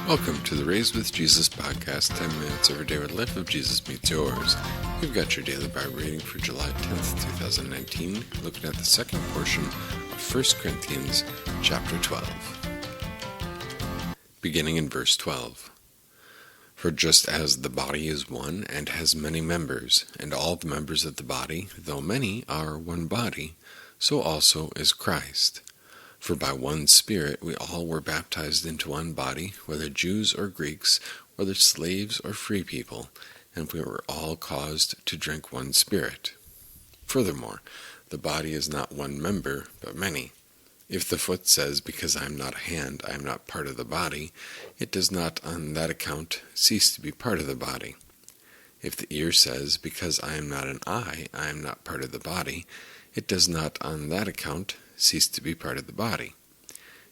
Welcome to the Raised with Jesus podcast, 10 minutes every day where the life of Jesus meets yours. You've got your daily Bible reading for July 10th, 2019, looking at the second portion of 1 Corinthians chapter 12. Beginning in verse 12. For just as the body is one and has many members, and all the members of the body, though many, are one body, so also is Christ. For by one Spirit we all were baptized into one body, whether Jews or Greeks, whether slaves or free people, and we were all caused to drink one Spirit. Furthermore, the body is not one member, but many. If the foot says, because I am not a hand, I am not part of the body, it does not on that account cease to be part of the body. If the ear says, because I am not an eye, I am not part of the body, it does not on that account cease to be part of the body.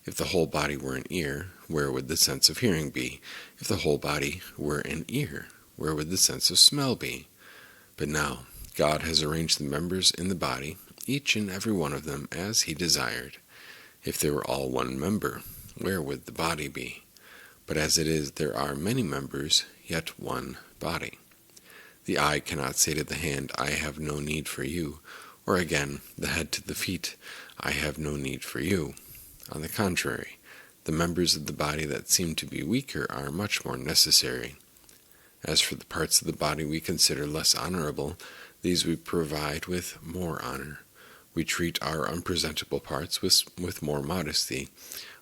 If the whole body were an ear, where would the sense of hearing be? If the whole body were an ear, where would the sense of smell be? But now, God has arranged the members in the body, each and every one of them as He desired. If they were all one member, where would the body be? But as it is, there are many members, yet one body. The eye cannot say to the hand, I have no need for you, or again, the head to the feet, I have no need for you. On the contrary, the members of the body that seem to be weaker are much more necessary. As for the parts of the body we consider less honorable, these we provide with more honor. We treat our unpresentable parts with more modesty,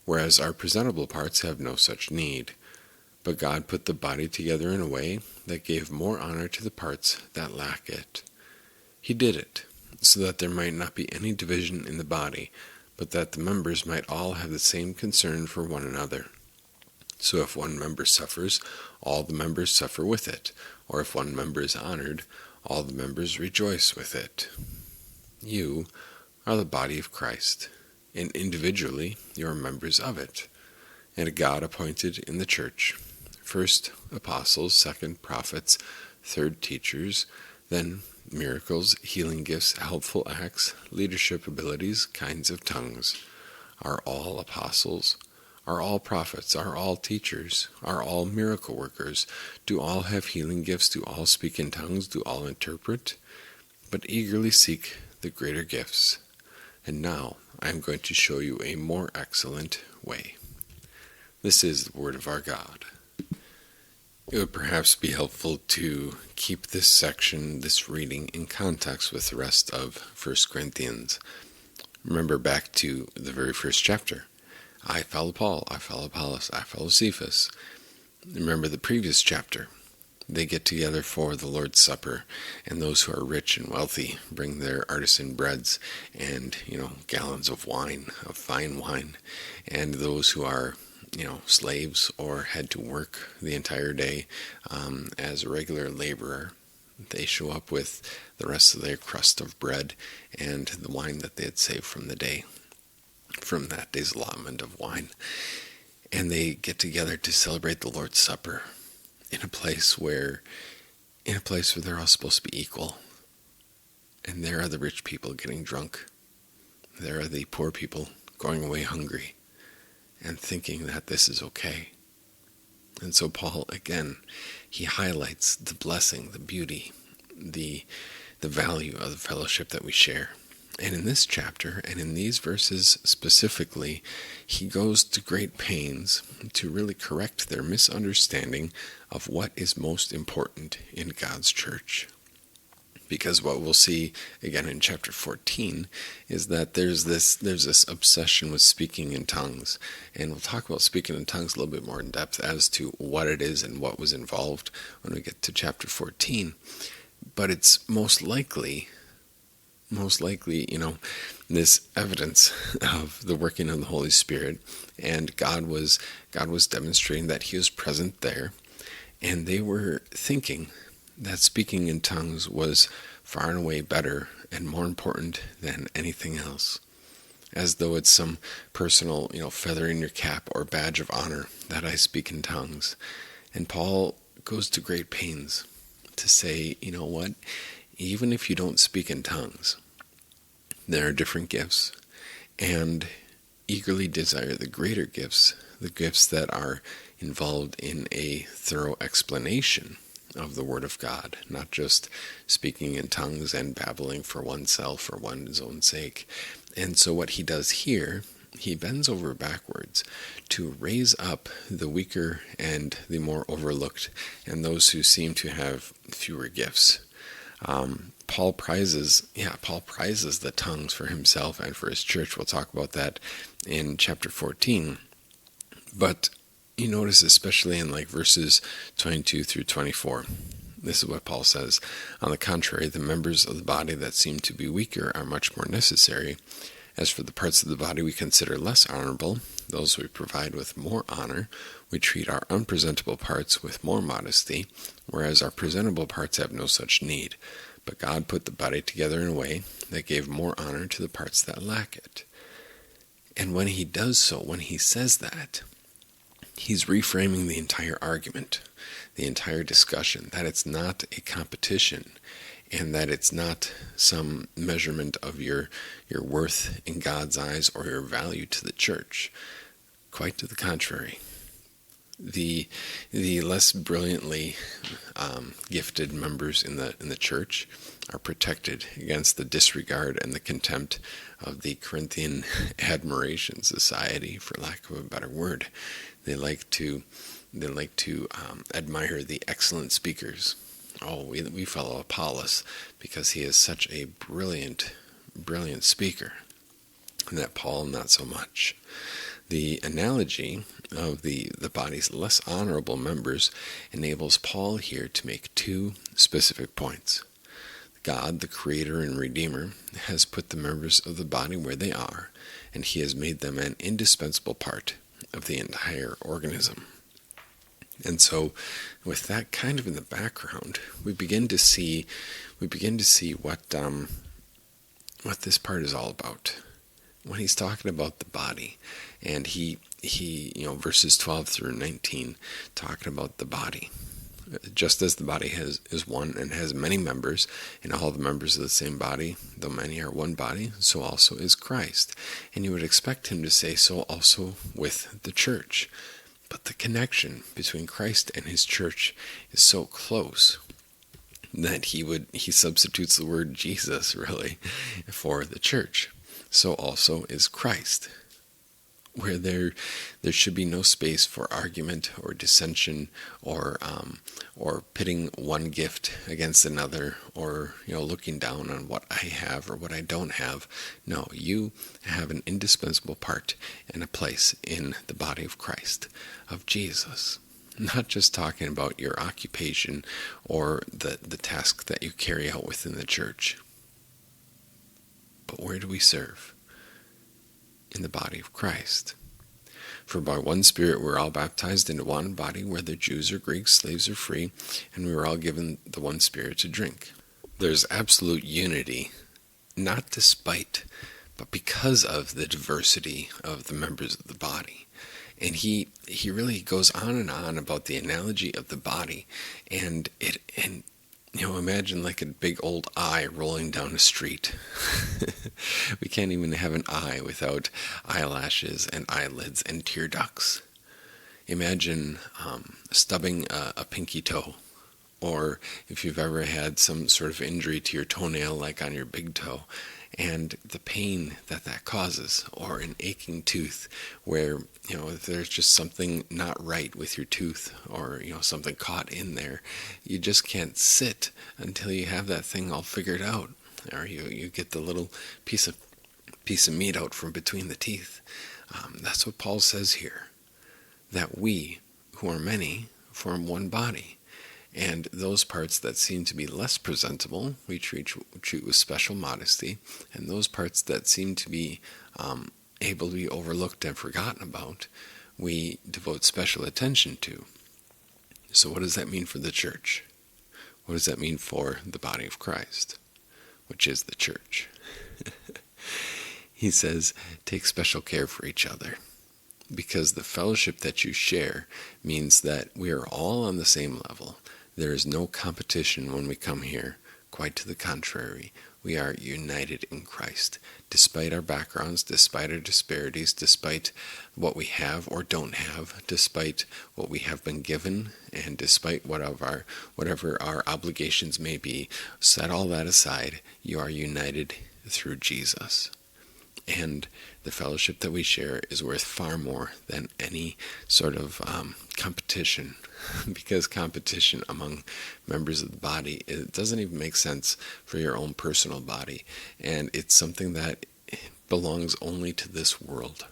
whereas our presentable parts have no such need. But God put the body together in a way that gave more honor to the parts that lack it. He did it, so that there might not be any division in the body, but that the members might all have the same concern for one another. So if one member suffers, all the members suffer with it, or if one member is honored, all the members rejoice with it. You are the body of Christ, and individually you are members of it, and God appointed in the church, first apostles, second prophets, third teachers, then miracles, healing gifts, helpful acts, leadership abilities, kinds of tongues. Are all apostles? Are all prophets? Are all teachers? Are all miracle workers? Do all have healing gifts? Do all speak in tongues? Do all interpret? But eagerly seek the greater gifts. And now I am going to show you a more excellent way. This is the word of our God. It would perhaps be helpful to keep this section, this reading, in context with the rest of 1 Corinthians. Remember back to the very first chapter. I follow Paul, I follow Apollos, I follow Cephas. Remember the previous chapter. They get together for the Lord's Supper, and those who are rich and wealthy bring their artisan breads and, gallons of wine, of fine wine, and those who are slaves or had to work the entire day as a regular laborer, they show up with the rest of their crust of bread and the wine that they had saved from the day, from that day's allotment of wine. And they get together to celebrate the Lord's Supper in a place where they're all supposed to be equal. And there are the rich people getting drunk. There are the poor people going away hungry and thinking that this is okay. And so Paul, again, he highlights the blessing, the beauty, the value of the fellowship that we share. And in this chapter, and in these verses specifically, he goes to great pains to really correct their misunderstanding of what is most important in God's church. Because what we'll see again in chapter 14 is that there's this obsession with speaking in tongues. And we'll talk about speaking in tongues a little bit more in depth as to what it is and what was involved when we get to chapter 14. But it's most likely, this evidence of the working of the Holy Spirit, and God was demonstrating that He was present there, and they were thinking that speaking in tongues was far and away better and more important than anything else, as though it's some personal, feather in your cap or badge of honor that I speak in tongues. And Paul goes to great pains to say, you know what, even if you don't speak in tongues, there are different gifts, and eagerly desire the greater gifts, the gifts that are involved in a thorough explanation of the Word of God, not just speaking in tongues and babbling for oneself or one's own sake. And so what he does here, he bends over backwards to raise up the weaker and the more overlooked, and those who seem to have fewer gifts. Paul prizes the tongues for himself and for his church. We'll talk about that in chapter 14. But you notice, especially in verses 22 through 24, this is what Paul says. On the contrary, the members of the body that seem to be weaker are much more necessary. As for the parts of the body we consider less honorable, those we provide with more honor, we treat our unpresentable parts with more modesty, whereas our presentable parts have no such need. But God put the body together in a way that gave more honor to the parts that lack it. And when he does so, when he says that, he's reframing the entire argument, the entire discussion, that it's not a competition, and that it's not some measurement of your worth in God's eyes or your value to the church. Quite to the contrary. The less brilliantly gifted members in the church are protected against the disregard and the contempt of the Corinthian admiration society, for lack of a better word. They like to admire the excellent speakers. Oh, we follow Apollos because he is such a brilliant speaker, and that Paul not so much. The analogy of the body's less honorable members enables Paul here to make two specific points. God, the Creator and Redeemer, has put the members of the body where they are, and he has made them an indispensable part of the entire organism. And so, with that kind of in the background, we begin to see what this part is all about. When he's talking about the body, and he verses 12 through 19, talking about the body. Just as the body is one and has many members, and all the members of the same body, though many are one body, so also is Christ. And you would expect him to say so also with the church. But the connection between Christ and his church is so close that he substitutes the word Jesus, really, for the church. So also is Christ, where there should be no space for argument or dissension or pitting one gift against another, or looking down on what I have or what I don't have. No, you have an indispensable part and a place in the body of Christ, of Jesus. Not just talking about your occupation or the task that you carry out within the church. But where do we serve? In the body of Christ. For by one Spirit we're all baptized into one body, whether Jews or Greeks, slaves or free, and we were all given the one Spirit to drink. There's absolute unity, not despite, but because of the diversity of the members of the body. And he really goes on about the analogy of the body, and imagine like a big old eye rolling down a street. We can't even have an eye without eyelashes and eyelids and tear ducts. Imagine stubbing a pinky toe, or if you've ever had some sort of injury to your toenail, like on your big toe, and the pain that causes, or an aching tooth where, if there's just something not right with your tooth, or, something caught in there, you just can't sit until you have that thing all figured out, or you get the little piece of meat out from between the teeth. That's what Paul says here, that we, who are many, form one body. And those parts that seem to be less presentable, we treat with special modesty. And those parts that seem to be able to be overlooked and forgotten about, we devote special attention to. So what does that mean for the church? What does that mean for the body of Christ, which is the church? He says, take special care for each other, because the fellowship that you share means that we are all on the same level. There is no competition when we come here. Quite to the contrary, We are united in Christ. Despite our backgrounds, despite our disparities, despite what we have or don't have, despite what we have been given, and despite whatever our obligations may be, set all that aside, you are united through Jesus. And the fellowship that we share is worth far more than any sort of competition, because competition among members of the body, it doesn't even make sense for your own personal body, and it's something that belongs only to this world.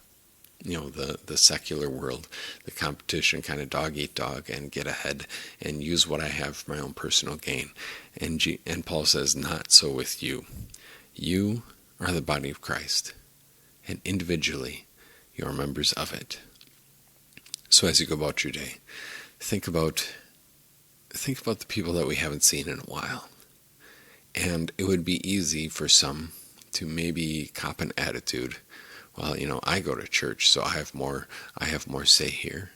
The secular world, the competition kind of dog eat dog and get ahead and use what I have for my own personal gain. And Paul says, not so with you. You are the body of Christ, and individually you are members of it. So as you go about your day, think about the people that we haven't seen in a while. And it would be easy for some to maybe cop an attitude. Well, I go to church, so I have more say here.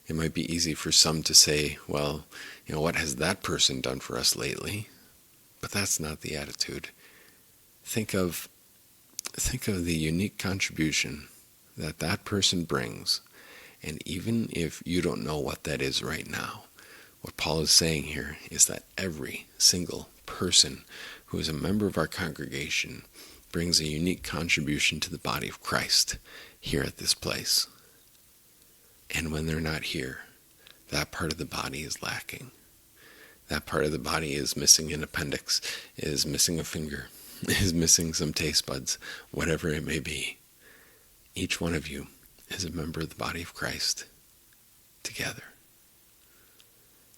It might be easy for some to say, well, what has that person done for us lately? But that's not the attitude. Think of the unique contribution that person brings. And even if you don't know what that is right now, what Paul is saying here is that every single person who is a member of our congregation brings a unique contribution to the body of Christ here at this place. And when they're not here, that part of the body is lacking. That part of the body is missing an appendix, is missing a finger, is missing some taste buds, whatever it may be. Each one of you is a member of the body of Christ together.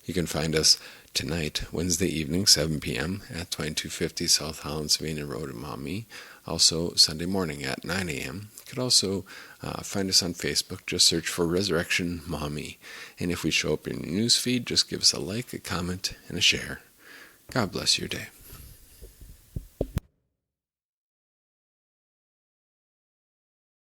You can find us tonight, Wednesday evening, 7 p.m. at 2250 South Holland, Sylvania Road in Maumee. Also, Sunday morning at 9 a.m. You could also find us on Facebook. Just search for Resurrection Maumee. And if we show up in your news feed, just give us a like, a comment, and a share. God bless your day.